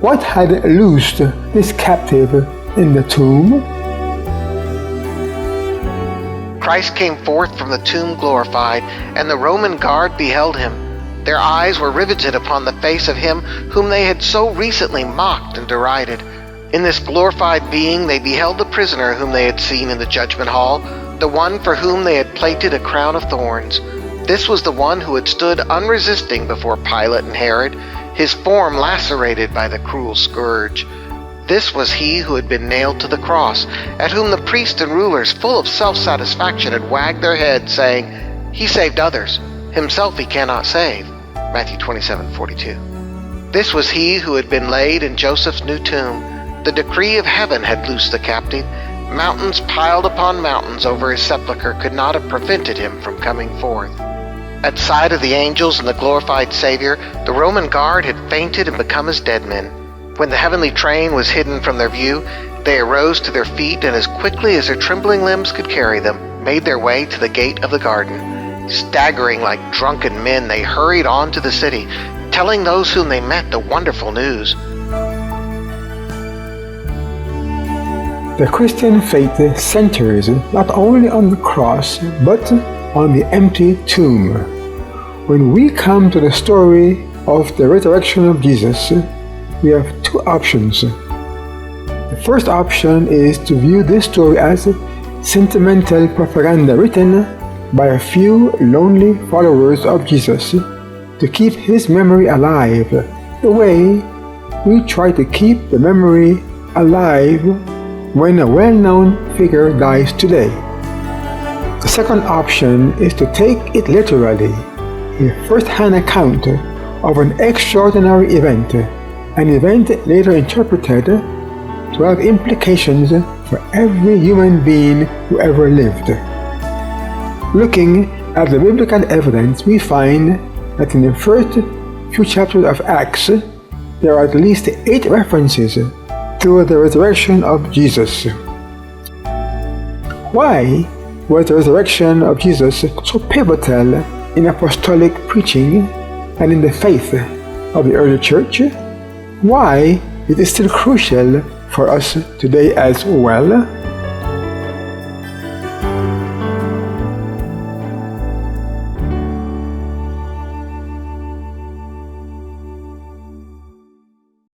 What had loosed this captive in the tomb? Christ came forth from the tomb glorified, and the Roman guard beheld him. Their eyes were riveted upon the face of him whom they had so recently mocked and derided. In this glorified being they beheld the prisoner whom they had seen in the judgment hall, the one for whom they had plaited a crown of thorns. This was the one who had stood unresisting before Pilate and Herod, his form lacerated by the cruel scourge. This was he who had been nailed to the cross, at whom the priests and rulers, full of self-satisfaction, had wagged their heads, saying, "He saved others. Himself he cannot save." Matthew 27:42. This was he who had been laid in Joseph's new tomb. The decree of heaven had loosed the captive. Mountains piled upon mountains over his sepulchre could not have prevented him from coming forth. At sight of the angels and the glorified Savior, the Roman guard had fainted and become as dead men. When the heavenly train was hidden from their view, they arose to their feet, and as quickly as their trembling limbs could carry them, made their way to the gate of the garden. Staggering like drunken men, they hurried on to the city, telling those whom they met the wonderful news. The Christian faith centers not only on the cross, but on the empty tomb. When we come to the story of the resurrection of Jesus, we have two options. The first option is to view this story as sentimental propaganda written by a few lonely followers of Jesus to keep his memory alive, the way we try to keep the memory alive when a well-known figure dies today. The second option is to take it literally, a first-hand account of an extraordinary event, an event later interpreted to have implications for every human being who ever lived. Looking at the biblical evidence, we find that in the first few chapters of Acts, there are at least 8 references to the resurrection of Jesus. Why was the resurrection of Jesus so pivotal in apostolic preaching and in the faith of the early church? Why is it still crucial for us today as well?